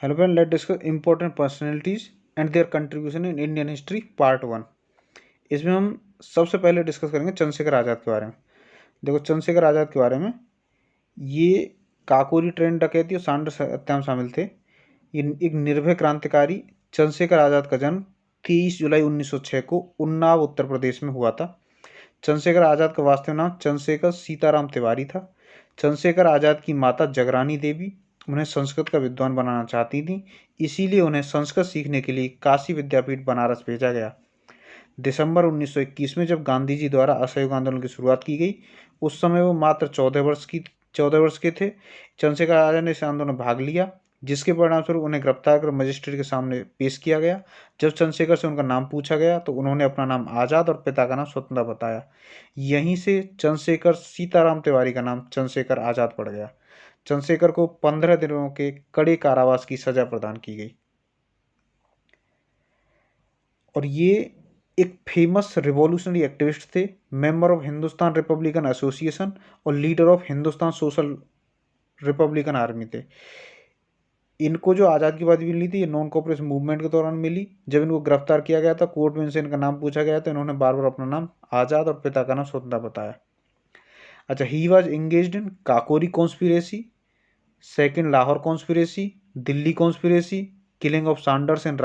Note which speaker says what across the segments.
Speaker 1: Hello friend, let discuss important personalities and there contribution in Indian history part 1। इसमें हम सबसे पहले discuss करेंगे चंद्रशेखर आज़ाद के बारे में। देखो, चंद्रशेखर आज़ाद के बारे में, ये काकोरी ट्रेन डकैती और सांड हत्या में शामिल थे। ये एक निर्भय क्रांतिकारी चंद्रशेखर आज़ाद का जन्म 23 जुलाई 1906 को उन्नाव उत्तर प्रदेश में हुआ था। चंद्रशेखर आज़ाद का वास्तविक नाम चंद्रशेखर सीताराम तिवारी था। चंद्रशेखर आज़ाद की माता जगरानी देवी उन्हें संस्कृत का विद्वान बनाना चाहती थी, इसीलिए उन्हें संस्कृत सीखने के लिए काशी विद्यापीठ बनारस भेजा गया। दिसंबर 1921 में जब गांधी जी द्वारा असहयोग आंदोलन की शुरुआत की गई, उस समय वो मात्र 14 वर्ष के थे। चंद्रशेखर आज़ाद ने इस आंदोलन में भाग लिया, जिसके परिणामस्वरूप उन्हें गिरफ्तार कर मजिस्ट्रेट के सामने पेश किया गया। जब चंद्रशेखर से उनका नाम पूछा गया तो उन्होंने अपना नाम आज़ाद और पिता का नाम स्वतंत्र बताया। यहीं से चंद्रशेखर सीताराम तिवारी का नाम चंद्रशेखर आज़ाद पड़ गया। चंद्रशेखर को 15 दिनों के कड़े कारावास की सजा प्रदान की गई। और ये एक फेमस रिवॉल्यूशनरी एक्टिविस्ट थे, member of Hindustan Republican Association और leader of Hindustan Socialist Republican Army थे। इनको जो आज़ाद की बात मिली थी, ये नॉन कॉपरेशन मूवमेंट के दौरान मिली। जब इनको गिरफ्तार किया गया था, कोर्ट में इनसे इनका नाम पूछा गया तो इन्होंने बार बार अपना नाम आज़ाद और पिता का नाम स्वतंत्र बताया। अच्छा, he was engaged in Kakori conspiracy, second Lahore conspiracy, Delhi conspiracy, killing of Sanders in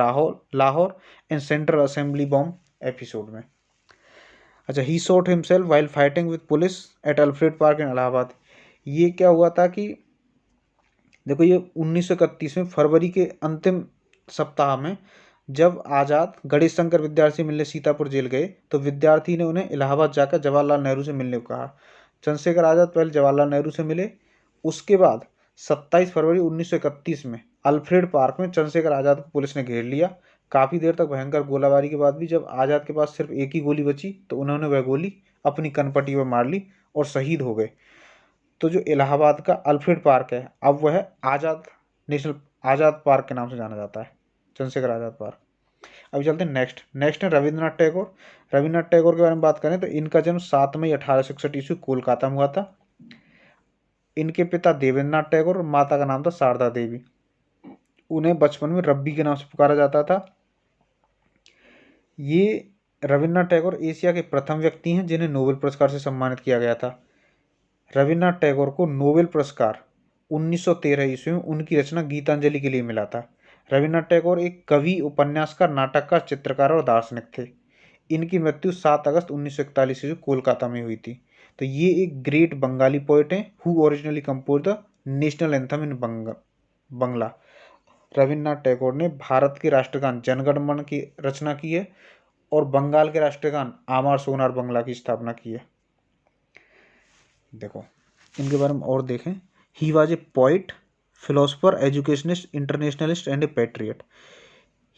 Speaker 1: Lahore and Central Assembly bomb episode में। अच्छा, he shot himself while fighting with police at Alfred Park in Allahabad. ये क्या हुआ था कि देखो, ये 1931 में फरवरी के अंतिम सप्ताह में जब आज़ाद गणेश शंकर विद्यार्थी मिलने सीतापुर जेल गए तो विद्यार्थी ने उन्हें इलाहाबाद जाकर जवाहरलाल नेहरू से मिलने को कहा। चंद्रशेखर आज़ाद पहले जवाहरलाल नेहरू से मिले, उसके बाद 27 फरवरी 1931 में अल्फ्रेड पार्क में चंद्रशेखर आज़ाद को पुलिस ने घेर लिया। काफ़ी देर तक भयंकर गोलाबारी के बाद भी जब आज़ाद के पास सिर्फ एक ही गोली बची तो उन्होंने वह गोली अपनी कनपट्टी पर मार ली और शहीद हो गए। तो जो इलाहाबाद का अल्फ्रेड पार्क है, अब वह आज़ाद पार्क के नाम से जाना जाता है, चंद्रशेखर आज़ाद पार्क। अभी चलते हैं नेक्स्ट है रविंद्रनाथ टैगोर। रविंद्रनाथ टैगोर के बारे में बात करें तो इनका जन्म 7 मई 1861 ईस्वी कोलकाता में हुआ था। इनके पिता देवेंद्रनाथ टैगोर और माता का नाम था शारदा देवी। उन्हें बचपन में रब्बी के नाम से पुकारा जाता था। ये रविंद्रनाथ टैगोर एशिया के प्रथम व्यक्ति हैं जिन्हें नोबेल पुरस्कार से सम्मानित किया गया था। रविंद्रनाथ टैगोर को नोबेल पुरस्कार 1913 ईस्वी में उनकी रचना गीतांजलि के लिए मिला था। रविंद्रनाथ टैगोर एक कवि, उपन्यासकार, नाटककार, चित्रकार और दार्शनिक थे। इनकी मृत्यु 7 अगस्त 1941 ईस्वी कोलकाता में हुई थी। तो ये एक ग्रेट बंगाली पोएट हैं who originally compose the national anthem in Bangla. Rabindranath Tagore ने भारत के राष्ट्रगान जनगण मन की रचना की है और बंगाल के राष्ट्रगान आमार सोनार बंगला की स्थापना की है। देखो, इनके बारे में और देखें। He was a poet, philosopher, educationist, internationalist and a patriot.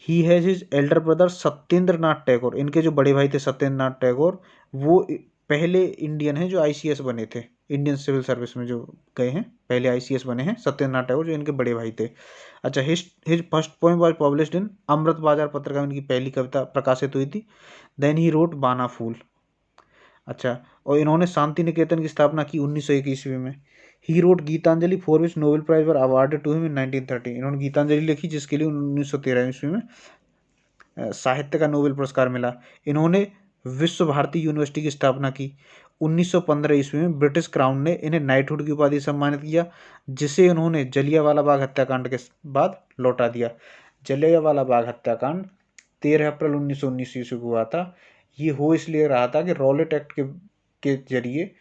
Speaker 1: He has his elder brother Satyendra Nath Tagore. इनके जो बड़े भाई थे सत्येंद्र नाथ टैगोर, वो पहले इंडियन हैं जो ICS बने थे। इंडियन सिविल सर्विस में जो गए हैं, पहले ICS बने हैं सत्येंद्र नाथ टैगोर, जो इनके बड़े भाई थे। अच्छा, his first poem was published in Amrit Bazar Patrika में इनकी पहली कविता प्रकाशित हुई थी। देन ही रोट बाना फूल। अच्छा, और इन्होंने शांति निकेतन की स्थापना की 1901 ईस्वी में। He wrote Gitanjali for which Nobel prize were awarded to him in 1930। इन्होंने गीतांजलि लिखी जिसके लिए 1913 ईस्वी में साहित्य का नोबेल पुरस्कार मिला। इन्होंने विश्व भारती यूनिवर्सिटी की स्थापना की। 1915 ईस्वी में ब्रिटिश क्राउन ने इन्हें नाइटहुड की उपाधि सम्मानित किया, जिसे उन्होंने जलियांवाला बाग हत्याकांड के बाद लौटा दिया। जलियांवाला बाग हत्याकांड 13 अप्रैल 1919 ईस्वी को हुआ था। ये हो इसलिए रहा था कि रॉलेट एक्ट के जरिए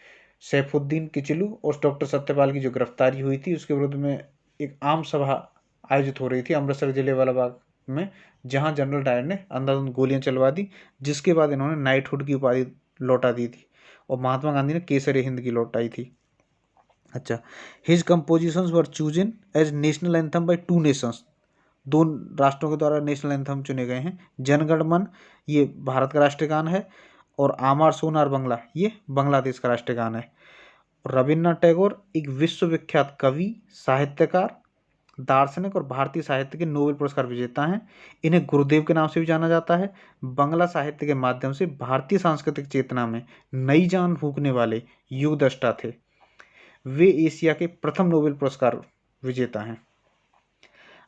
Speaker 1: सैफुद्दीन किचलू और डॉक्टर सत्यपाल की जो गिरफ्तारी हुई थी उसके विरुद्ध में एक आम सभा आयोजित हो रही थी अमृतसर जलियांवाला बाग में, जहां जनरल डायर ने अंधाधुंध गोलियां चलवा दी, जिसके बाद इन्होंने नाइटहुड की उपाधि लौटा दी थी और महात्मा गांधी ने केसर हिंद की लौटाई थी। अच्छा, his compositions were chosen as national anthem by 2 nations. 2 राष्ट्रों के द्वारा नेशनल एंथम चुने गए हैं। जनगण मन ये भारत का राष्ट्रगान है और आमार सोनार बंगला ये बांग्लादेश का राष्ट्रगान है। रविन्द्रनाथ टैगोर एक विश्वविख्यात कवि, साहित्यकार, दार्शनिक और भारतीय साहित्य के नोबेल पुरस्कार विजेता हैं। इन्हें गुरुदेव के नाम से भी जाना जाता है। बांग्ला साहित्य के माध्यम से भारतीय सांस्कृतिक चेतना में नई जान फूंकने वाले युगदृष्टा थे। वे एशिया के प्रथम नोबेल पुरस्कार विजेता हैं।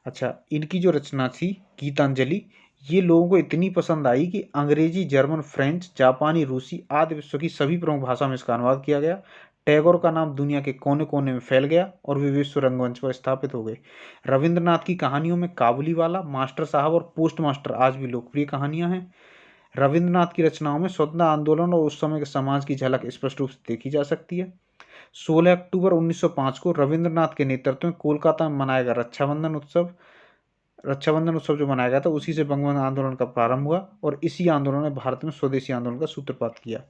Speaker 1: अच्छा, इनकी जो रचना थी गीतांजलि, ये लोगों को इतनी पसंद आई कि अंग्रेजी, जर्मन, फ्रेंच, जापानी, रूसी आदि विश्व की सभी प्रमुख भाषा में इसका अनुवाद किया गया। टैगोर का नाम दुनिया के कोने कोने में फैल गया और वे विश्व रंगमंच पर स्थापित हो गए। रविंद्रनाथ की कहानियों में काबुलीवाला, मास्टर साहब और पोस्ट मास्टर आज भी लोकप्रिय कहानियां हैं। रविंद्रनाथ की रचनाओं में स्वतंत्रता आंदोलन और उस समय के समाज की झलक स्पष्ट रूप से देखी जा सकती है। 16 अक्टूबर 1905 को रविंद्रनाथ के नेतृत्व में कोलकाता में मनाया गया रक्षाबंधन उत्सव जो मनाया गया था, उसी से बंगबंधु आंदोलन का प्रारंभ हुआ और इसी आंदोलन ने भारत में स्वदेशी आंदोलन का सूत्रपात किया।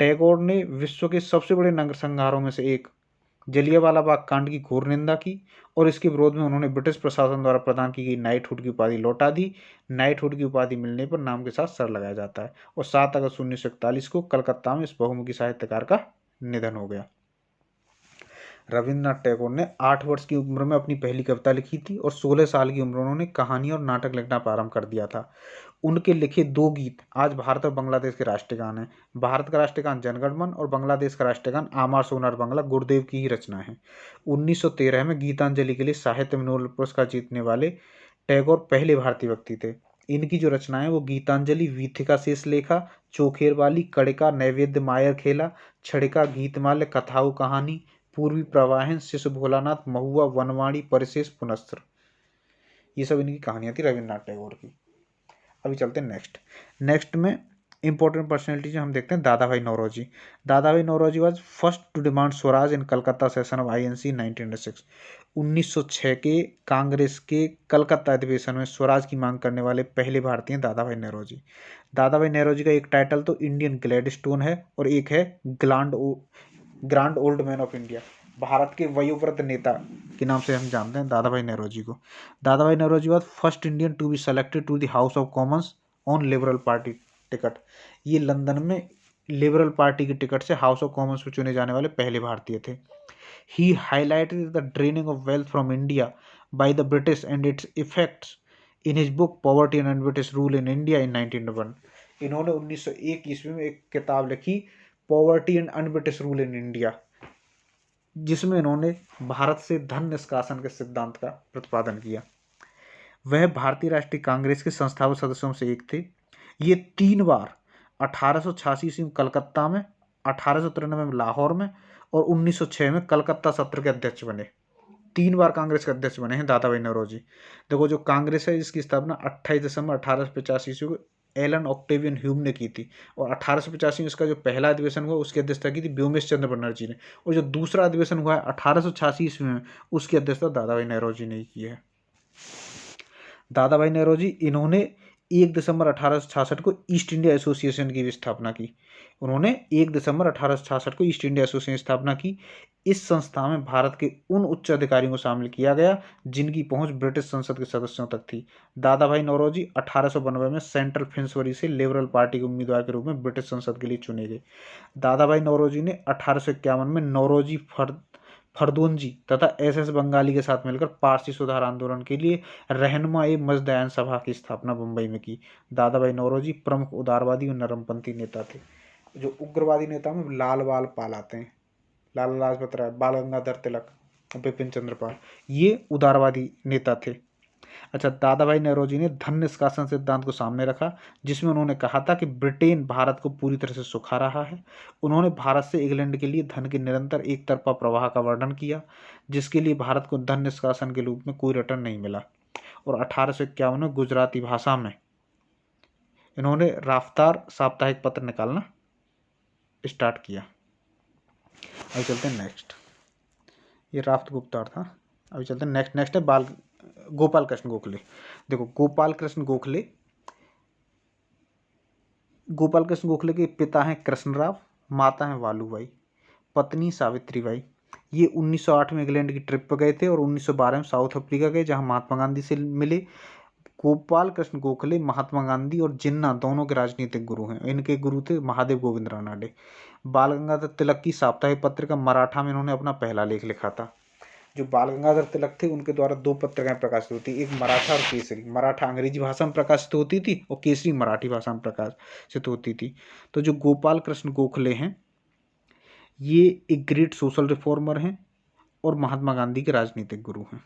Speaker 1: टैगोर ने विश्व के सबसे बड़े नरसंहारों में से एक जलियांवाला बाग कांड की घोर निंदा की और इसके विरोध में उन्होंने ब्रिटिश प्रशासन द्वारा प्रदान की गई नाइटहुड की उपाधि लौटा दी। नाइटहुड की उपाधि मिलने पर नाम के साथ सर लगाया जाता है। और 7 अगस्त 1941 को कलकत्ता में इस बहुमुखी साहित्यकार का निधन हो गया। रविंद्रनाथ टैगोर ने 8 वर्ष की उम्र में अपनी पहली कविता लिखी थी और 16 साल की उम्र में उन्होंने कहानी और नाटक लिखना प्रारंभ कर दिया था। उनके लिखे 2 गीत आज भारत और बांग्लादेश के राष्ट्रीय गान हैं। भारत का राष्ट्रीय गान जनगण मन और बांग्लादेश का राष्ट्रीय गान आमार सोनार बांग्ला गुरुदेव की ही रचना है। 1913 में गीतांजलि के लिए साहित्य में नोबेल पुरस्कार जीतने वाले टैगोर पहले भारतीय व्यक्ति थे। इनकी जो रचनाएं वो गीतांजलि, वीथिका शेष लेखा, चोखेर वाली, कड़िका, नैवेद्य मायर खेला, छड़िका, गीतमाल्य, कथाऊ कहानी, पूर्वी प्रवाहन, शिशु भोलानाथ, महुआ, वनवाणी, परिशेष, पुनस्त्र, ये सब इनकी कहानियां थी रविंद्रनाथ टैगोर की। अभी चलते हैं नेक्स्ट में इंपॉर्टेंट पर्सनैलिटी जो हम देखते हैं दादा भाई Naoroji. Dadabhai Naoroji was first to demand swaraj in Calcutta session of INC 1906। 1906 के कांग्रेस के कलकत्ता अधिवेशन में स्वराज की मांग करने वाले पहले भारतीय दादा भाई नौरोजी। दादा भाई नौरोजी का एक टाइटल तो इंडियन ग्लैडस्टोन है और एक है grand old man of India. Bharat के वयोवृद्ध नेता के नाम से हम जानते हैं दादा भाई नौरोजी को। Dadabhai Naoroji was first Indian to be selected to the House of Commons on Liberal Party ticket. ये लंदन में लिबरल पार्टी की टिकट से हाउस ऑफ कॉमन्स में चुने जाने वाले पहले भारतीय थे। He highlighted the draining of wealth from India by the British and its effects in his book Poverty and British Rule in India in 1901। इन्होंने 1901 ईस्वी में एक किताब लिखी, poverty and un-British rule in India, जिसमें इन्होंने भारत से धन निष्कासन के सिद्धांत का प्रतिपादन किया। वह भारतीय राष्ट्रीय कांग्रेस के संस्थापक सदस्यों से एक थे। ये 3 बार 1886 ईस्वी में कलकत्ता में, 1893 में लाहौर में और 1906 में कलकत्ता सत्र के अध्यक्ष बने। 3 बार कांग्रेस के अध्यक्ष बने हैं दादा भाई नौरोजी। देखो, जो कांग्रेस है इसकी स्थापना 28 दिसंबर 1885 ईस्वी को एलन ऑक्टेवियन ह्यूम ने की थी और 1885 में इसका जो पहला अधिवेशन हुआ उसकी अध्यक्षता की थी व्योमेश चंद्र बनर्जी ने, और जो दूसरा अधिवेशन हुआ है 1886 ईस्वी में उसकी अध्यक्षता दादा भाई नौरोजी ने की है। दादा भाई नौरोजी इन्होंने 1 दिसंबर 1866 को ईस्ट इंडिया एसोसिएशन की भी स्थापना की। उन्होंने 1 दिसंबर 1866 को ईस्ट इंडिया एसोसिएशन की स्थापना की। इस संस्था में भारत के उन उच्च अधिकारियों को शामिल किया गया जिनकी पहुंच ब्रिटिश संसद के सदस्यों तक थी। दादा भाई नौरोजी 1892 में सेंट्रल फिंसबरी से लिबरल पार्टी के उम्मीदवार के रूप में ब्रिटिश संसद के लिए चुने गए। दादा भाई नौरोजी ने 1851 में नौरोजी फरदोंजी तथा SS बंगाली के साथ मिलकर पारसी सुधार आंदोलन के लिए रहनुमा ए मजदयान सभा की स्थापना मुंबई में की। दादा भाई नौरोजी प्रमुख उदारवादी और नरमपंथी नेता थे। जो उग्रवादी नेता में लाल बाल पाल आते हैं, लाला लाजपत राय, बाल गंगाधर तिलक, बिपिन चंद्र पाल, ये उदारवादी नेता थे। अच्छा, दादा भाई नौरोजी ने धन निष्कासन सिद्धांत को सामने रखा, जिसमें उन्होंने कहा था कि ब्रिटेन भारत को पूरी तरह से सुखा रहा है। उन्होंने भारत से इंग्लैंड के लिए धन के निरंतर एक तरफा प्रवाह का वर्णन किया, जिसके लिए भारत को धन निष्कासन के रूप में कोई रिटर्न नहीं मिला। और 1851 में गुजराती भाषा में इन्होंने राफ्तार साप्ताहिक पत्र निकालना स्टार्ट किया। अभी चलते हैं नेक्स्ट। ये राफ्त गुप्तार था। अभी चलते हैं नेक्स्ट है गोपाल कृष्ण गोखले। देखो, गोपाल कृष्ण गोखले के पिता हैं कृष्णराव, माता हैं वालूबाई, पत्नी सावित्रीबाई। ये 1908 में इंग्लैंड की ट्रिप पर गए थे और 1912 में साउथ अफ्रीका गए, जहां महात्मा गांधी से मिले। गोपाल कृष्ण गोखले महात्मा गांधी और जिन्ना दोनों के राजनीतिक गुरु हैं। इनके गुरु थे महादेव गोविंद रानाडे। बाल गंगाधर तिलक की साप्ताहिक पत्रिका मराठा में इन्होंने अपना पहला लेख लिखा था। जो बाल गंगाधर तिलक थे उनके द्वारा 2 पत्रिकाएं प्रकाशित होती, एक मराठा और केसरी। मराठा अंग्रेजी भाषा में प्रकाशित होती थी और केसरी मराठी भाषा में प्रकाशित होती थी। तो जो गोपाल कृष्ण गोखले हैं ये एक ग्रेट सोशल रिफॉर्मर हैं और महात्मा गांधी के राजनीतिक गुरु हैं।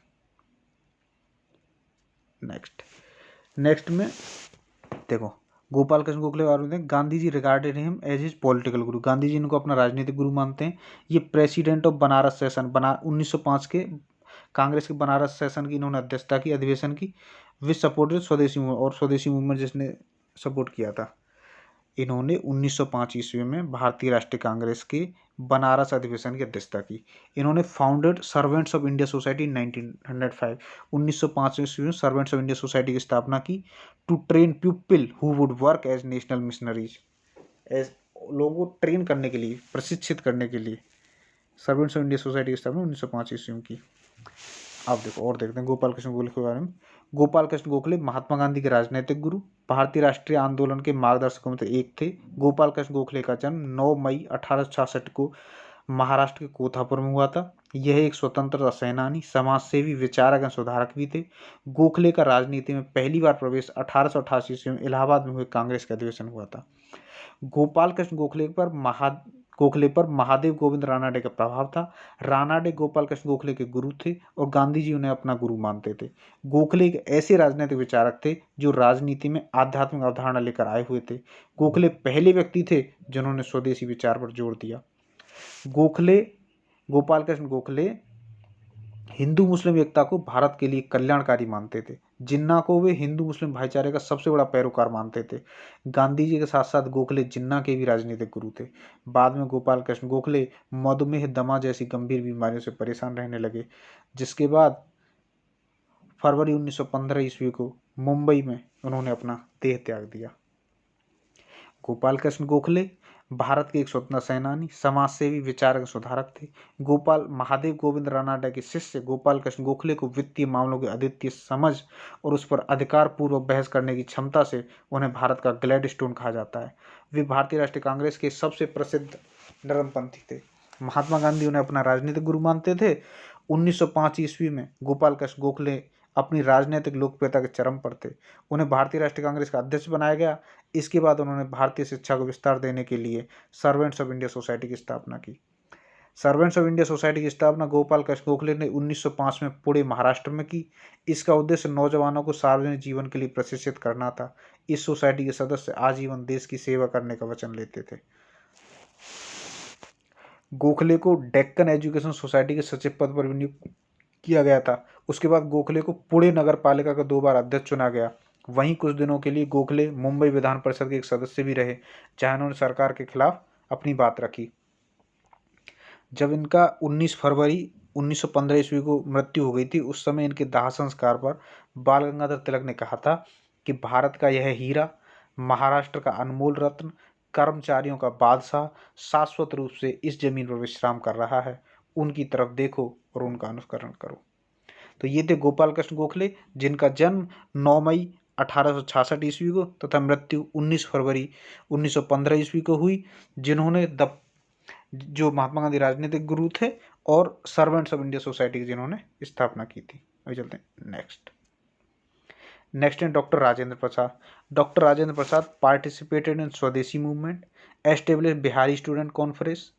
Speaker 1: नेक्स्ट में देखो, गोपाल कृष्ण गोखले और Gandhi ji regarded him as his political guru. Gandhi जी इनको अपना राजनीतिक गुरु मानते हैं। ये प्रेसिडेंट ऑफ बनारस सेशन 1905 के कांग्रेस के बनारस सेशन की इन्होंने अध्यक्षता की, अधिवेशन की, विच सपोर्टेड स्वदेशी मूवमेंट, और स्वदेशी मूवमेंट जिसने सपोर्ट किया था। इन्होंने 1905 ईस्वी में भारतीय राष्ट्रीय कांग्रेस के बनारस अधिवेशन की अध्यक्षता की। इन्होंने founded servants of India society in 1905, 1905 ईस्वी में सर्वेंट्स ऑफ इंडिया सोसाइटी की स्थापना की, to train people who would work as national missionaries, as लोगों को ट्रेन करने के लिए, प्रशिक्षित करने के लिए सर्वेंट्स ऑफ इंडिया सोसाइटी की स्थापना 1905 ईस्वी में की। अब देखो और देखते हैं गोपाल कृष्ण गोखले के बारे में। गोपाल कृष्ण गोखले महात्मा गांधी के राजनीतिक गुरु, भारतीय राष्ट्रीय आंदोलन के मार्गदर्शकों में से एक थे। गोपाल कृष्ण गोखले का जन्म 9 मई 1866 को महाराष्ट्र के कोल्हापुर में हुआ था। यह एक स्वतंत्रता सेनानी, समाजसेवी, विचारक एवं सुधारक भी थे। गोखले का राजनीति में पहली बार प्रवेश 1888 ईस्वी में इलाहाबाद में हुए कांग्रेस का अधिवेशन हुआ था। गोपाल कृष्ण गोखले पर महादेव गोविंद रानाडे का प्रभाव था। रानाडे गोपाल कृष्ण गोखले के गुरु थे और गांधी जी उन्हें अपना गुरु मानते थे। गोखले एक ऐसे राजनीतिक विचारक थे जो राजनीति में आध्यात्मिक अवधारणा लेकर आए हुए थे। गोखले पहले व्यक्ति थे जिन्होंने स्वदेशी विचार पर जोर दिया। गोपाल कृष्ण गोखले हिंदू मुस्लिम एकता को भारत के लिए कल्याणकारी मानते थे। जिन्ना को वे हिंदू मुस्लिम भाईचारे का सबसे बड़ा पैरोकार मानते थे। गांधी जी के साथ साथ गोखले जिन्ना के भी राजनीतिक गुरु थे। बाद में गोपाल कृष्ण गोखले मधुमेह, दमा जैसी गंभीर बीमारियों से परेशान रहने लगे, जिसके बाद फरवरी 1915 ईस्वी को मुंबई में उन्होंने अपना देह त्याग दिया। गोपाल कृष्ण गोखले भारत के एक स्वतंत्रता सेनानी, समाजसेवी, विचारक, सुधारक थे। गोपाल महादेव गोविंद रानाडे के शिष्य गोपाल कृष्ण गोखले को वित्तीय मामलों की अद्वितीय समझ और उस पर अधिकार पूर्वक बहस करने की क्षमता से उन्हें भारत का ग्लैडस्टोन कहा जाता है। वे भारतीय राष्ट्रीय कांग्रेस के सबसे प्रसिद्ध नरमपंथी थे। महात्मा गांधी उन्हें अपना राजनीतिक गुरु मानते थे। 1905 ईस्वी में गोपाल कृष्ण गोखले अपनी राजनीतिक लोकप्रियता के चरम पर थे। उन्हें भारतीय राष्ट्रीय कांग्रेस का अध्यक्ष बनाया गया। इसके बाद उन्होंने भारतीय शिक्षा को विस्तार देने के लिए सर्वेंट्स ऑफ इंडिया सोसाइटी की स्थापना की। सर्वेंट्स ऑफ इंडिया सोसाइटी की स्थापना गोपाल कृष्ण गोखले ने 1905 में पुणे, महाराष्ट्र में की। इसका उद्देश्य नौजवानों को सार्वजनिक जीवन के लिए प्रशिक्षित करना था। इस सोसाइटी के सदस्य आजीवन देश की सेवा करने का वचन लेते थे। गोखले को डेक्कन एजुकेशन सोसाइटी के सचिव पद पर नियुक्त किया गया था। उसके बाद गोखले को पुणे नगर पालिका का 2 बार अध्यक्ष चुना गया। वहीं कुछ दिनों के लिए गोखले मुंबई विधान परिषद के एक सदस्य भी रहे, जहां उन्होंने सरकार के खिलाफ अपनी बात रखी। जब इनका 19 फरवरी 1915 ईस्वी को मृत्यु हो गई थी, उस समय इनके दाह संस्कार पर बाल गंगाधर तिलक ने कहा था कि भारत का यह हीरा, महाराष्ट्र का अनमोल रत्न, कर्मचारियों का बादशाह शाश्वत रूप से इस जमीन पर विश्राम कर रहा है। उनकी तरफ देखो और उनका अनुकरण करो। तो ये थे गोपाल कृष्ण गोखले, जिनका जन्म 9 मई 1866 ईस्वी को तथा मृत्यु 19 फरवरी 1915 ईस्वी को हुई, जिन्होंने जो महात्मा गांधी राजनीतिक गुरु थे और सर्वेंट्स ऑफ इंडिया सोसाइटी की जिन्होंने स्थापना की थी। अभी चलते हैं नेक्स्ट है doctor Rajendra Prasad. Doctor Rajendra Prasad participated in Swadeshi movement, establish Bihari student conference,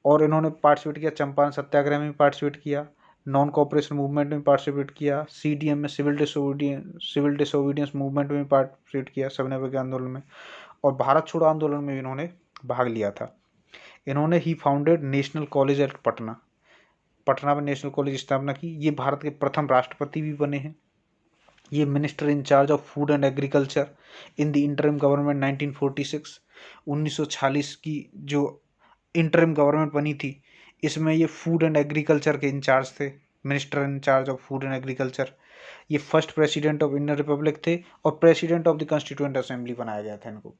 Speaker 1: और इन्होंने पार्टिसिपेट किया चंपारण सत्याग्रह में पार्टिसिपेट किया, नॉन कॉपरेशन मूवमेंट में पार्टिसिपेट किया, सीडीएम में सिविल डिसोबीडियंस मूवमेंट में पार्टिसिपेट किया, सविनय अवज्ञा आंदोलन में, और भारत छोड़ो आंदोलन में इन्होंने भाग लिया था। इन्होंने he founded national college at Patna में नेशनल कॉलेज स्थापना की। ये भारत के प्रथम राष्ट्रपति भी बने हैं। ये minister in charge of food and agriculture in the interim government 1946, 1946 की जो इंटरिम गवर्नमेंट बनी थी, इसमें ये फूड एंड एग्रीकल्चर के इंचार्ज थे, minister in charge of food and agriculture. ये first president of Indian republic थे और president of the constituent assembly बनाया गया था इनको।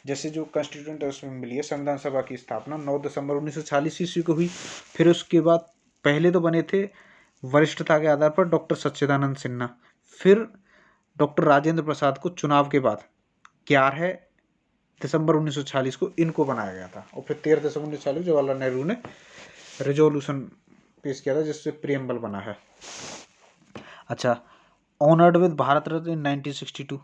Speaker 1: जैसे जो कॉन्स्टिट्यूएंट असेंबली है, संविधान सभा की स्थापना 9 दिसंबर 1946 ईस्वी को हुई। फिर उसके बाद पहले तो बने थे वरिष्ठता के आधार पर डॉक्टर सच्चिदानंद सिन्हा, फिर डॉक्टर राजेंद्र प्रसाद को चुनाव के बाद 11 दिसंबर 1946 को इनको बनाया गया था, और फिर 13 दिसंबर 1946 जवाहरलाल नेहरू ने रेजोल्यूशन पेश किया था जिससे प्रियम्बल बना है। अच्छा, ऑनर्ड विद भारत रत्न इन 1962,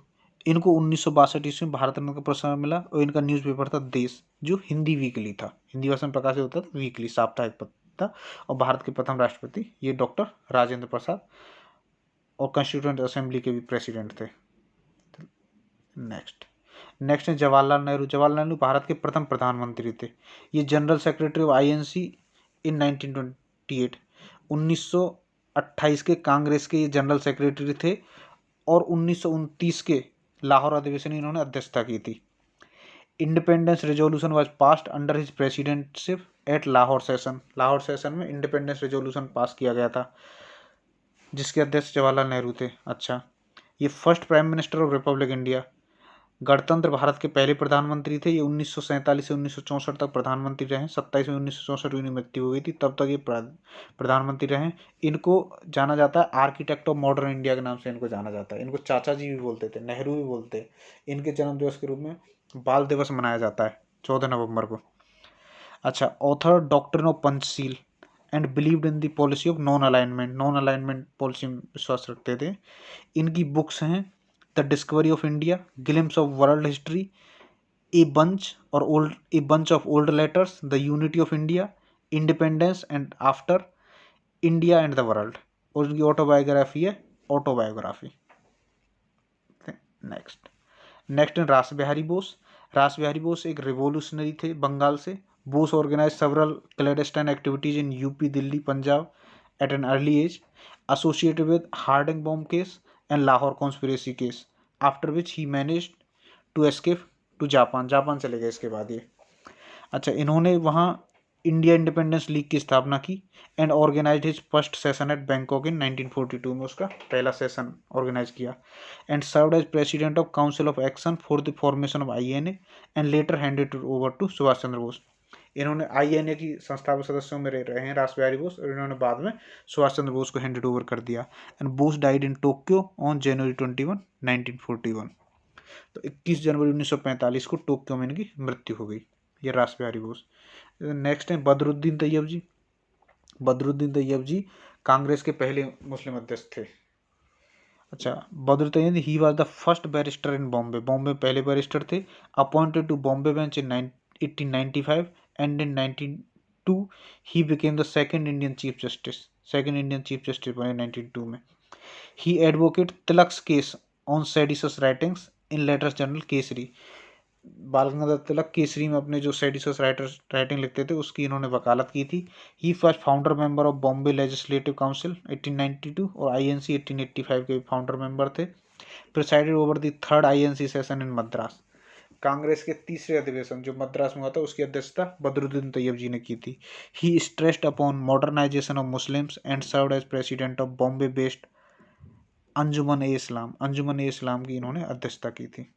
Speaker 1: इनको 1962 ईस्वी में भारत रत्न का पुरस्कार मिला, और इनका न्यूज़पेपर था देश, जो हिंदी वीकली था, हिंदी भाषा में प्रकाशित होता था, वीकली साप्ताहिक पत्र था। और भारत के प्रथम राष्ट्रपति ये डॉक्टर राजेंद्र प्रसाद और कॉन्स्टिट्यूएंट असेंबली के भी प्रेसिडेंट थे। नेक्स्ट है जवाहरलाल नेहरू। जवाहरलाल नेहरू भारत के प्रथम प्रधानमंत्री थे। ये जनरल सेक्रेटरी ऑफ आईएनसी इन 1928। 1928 के कांग्रेस के ये जनरल सेक्रेटरी थे और 1929 के लाहौर अधिवेशन इन्होंने अध्यक्षता की थी। Independence resolution was passed under his presidentship at Lahore session. Lahore session में इंडिपेंडेंस रेजोल्यूशन पास किया गया था जिसके अध्यक्ष जवाहरलाल नेहरू थे। अच्छा, ये first prime minister of Republic India, गणतंत्र भारत के पहले प्रधानमंत्री थे। ये 1947 से 1964 तक प्रधानमंत्री रहे। 27 में 1964 में मृत्यु हो गई थी, तब तक ये प्रधानमंत्री रहे। इनको जाना जाता है आर्किटेक्ट ऑफ मॉडर्न इंडिया के नाम से इनको जाना जाता है। इनको चाचा जी भी बोलते थे, नेहरू भी बोलते हैं। इनके जन्म दिवस के रूप में बाल दिवस मनाया जाता है 14 नवंबर को। अच्छा, author doctrine of Panchsheel and believed in the policy of non alignment. Non alignment policy में विश्वास रखते थे। इनकी बुक्स हैं the discovery of India, glimpse of world history, a bunch of old letters, the unity of India, independence and after, India and the world. और उनकी autobiography है autobiography. Next है रास बिहारी बोस। रास बिहारी बोस एक रिवोल्यूशनरी थे बंगाल से। Bose organise several clandestine activities in UP, Delhi, Punjab at an early age, associated with Harding bomb case and Lahore conspiracy case, after which he managed to escape to Japan. Japan चले गए इसके बाद ये। अच्छा, इन्होंने वहाँ इंडिया इंडिपेंडेंस लीग की स्थापना की and organised his first session at Bangkok in 1942 में उसका पहला सेशन ऑर्गेनाइज किया and served as president of council of action for the formation of INA and later handed over to Subhash Chandra Bose. इन्होंने आईएनए की संस्थापक सदस्यों में रहे हैं रास बिहारी बोस, और इन्होंने बाद में सुभाष चंद्र बोस को हैंडेड ओवर कर दिया। And boss died in Tokyo on January 21, 1941। तो 21 जनवरी 1945 को टोक्यो में इनकी मृत्यु हो गई। ये रास बिहारी बोस। नेक्स्ट है बदरुद्दीन तैयब जी। बदरुद्दीन तैयब जी कांग्रेस के पहले मुस्लिम अध्यक्ष थे। अच्छा, Badruddin Tyab he was the first barrister in Bombay. Bombay पहले बैरिस्टर थे। Appointed to Bombay bench in 1895 and in 1902 he became the second Indian Chief Justice। second Indian Chief Justice बने 1902 में। He advocated तिलक's case on seditious writings in letters journal Kesari. बाल गंगाधर तिलक केसरी में अपने जो seditious writing लिखते थे उसकी इन्होंने वकालत की थी। He was founder member of Bombay legislative council 1892 और INC 1885 के फाउंडर मेंबर थे। Presided over the third INC session in Madras. Congress के तीसरे अधिवेशन जो मद्रास में हुआ था उसकी अध्यक्षता बदरुद्दीन तैयब जी ने की थी। He stressed upon modernisation of Muslims and served as president of Bombay based Anjuman e Islam. Anjuman e Islam की इन्होंने अध्यक्षता की थी।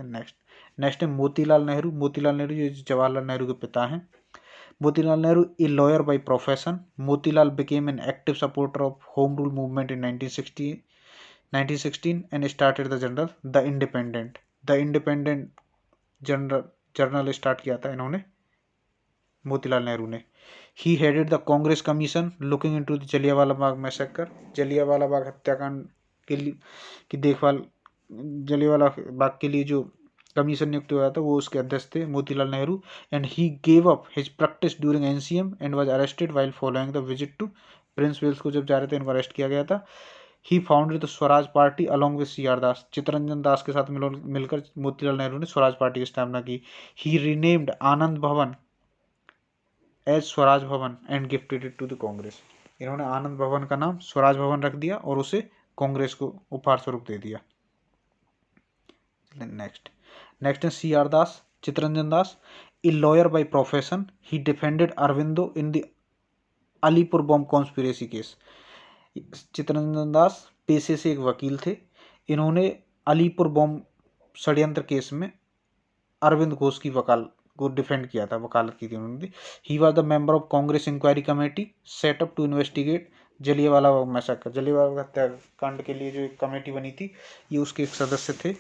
Speaker 1: नेक्स्ट है मोतीलाल नेहरू। मोतीलाल नेहरू जो जवाहरलाल नेहरू के पिता हैं। Motilal Nehru a lawyer by profession. Motilal became an active supporter of home rule movement in 1916 and started the independent journal start किया था इन्होंने मोतीलाल नेहरू ने। He headed the Congress commission looking into the Jallianwala Bagh massacre. Jallianwala Bagh हत्याकांड के लिए की देखभाल, जलियांवाला बाग के लिए जो कमीशन नियुक्त हुआ था वो उसके अध्यक्ष थे Motilal Nehru. And he gave up his practice during NCM and was arrested while following the visit to prince Wales को जब जा रहे थे इनको अरेस्ट किया गया था। He founded the Swaraj Party along with C R Das. Chittaranjan Das के साथ मिलकर मोतीलाल नेहरू ने स्वराज पार्टी की स्थापना की। ही रीनेम्ड आनंद भवन as Swaraj Bhavan and gifted it to the Congress. इन्होंने आनंद भवन का नाम स्वराज भवन रख दिया और उसे कांग्रेस को उपहार स्वरूप दे दिया। नेक्स्ट है C R Das, Chittaranjan Das. A lawyer by profession, he defended Aurobindo in the Alipore bomb conspiracy case. Chittaranjan Das पेशे से एक वकील थे। इन्होंने अलीपुर बॉम्ब षड्यंत्र केस में अरविंद घोष की को डिफेंड किया था, वकालत की थी उन्होंने। He was the member of Congress inquiry committee set up to investigate Jallianwala Bagh massacre. Jallianwala हत्याकांड के लिए जो एक कमेटी बनी थी ये उसके एक सदस्य थे।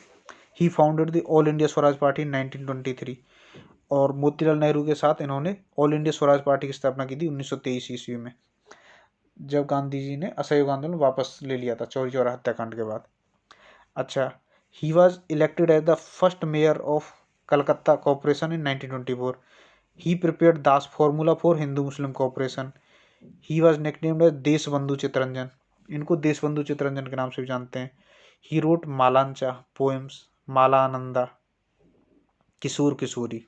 Speaker 1: He founded the All India Swaraj Party in 1923 और मोतीलाल नेहरू के साथ इन्होंने ऑल इंडिया स्वराज पार्टी की स्थापना की थी 1923 ईस्वी में, जब गांधी जी ने असहयोग आंदोलन वापस ले लिया था चौरी चौरा हत्याकांड के बाद। अच्छा, he was elected as the first mayor of Calcutta corporation in 1924। He prepared Das formula for Hindu Muslim corporation. He was nicknamed as Deshbandhu Chittaranjan. इनको देशबंधु चित्तरंजन के नाम से भी जानते हैं। ही रोट मालांचा पोएम्स, माला आनंदा, किशोर किशोरी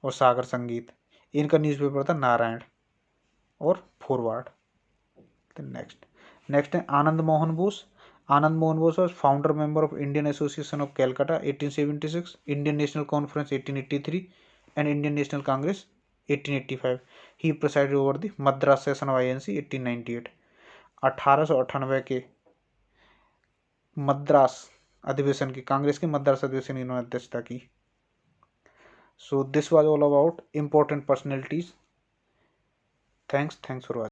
Speaker 1: और सागर संगीत। इनका न्यूज़पेपर था नारायण और फॉरवर्ड। नेक्स्ट है Anand Mohan Bose. Anand Mohan Bose was founder member of Indian Association of Calcutta 1876, Indian National Conference 1883 and Indian National Congress 1885. He presided over the Madras session of INC 1898. 1898 के मद्रास अधिवेशन की, कांग्रेस के मद्रास अधिवेशन की इन्होंने अध्यक्षता की। So this was all about important personalities. Thanks for watching.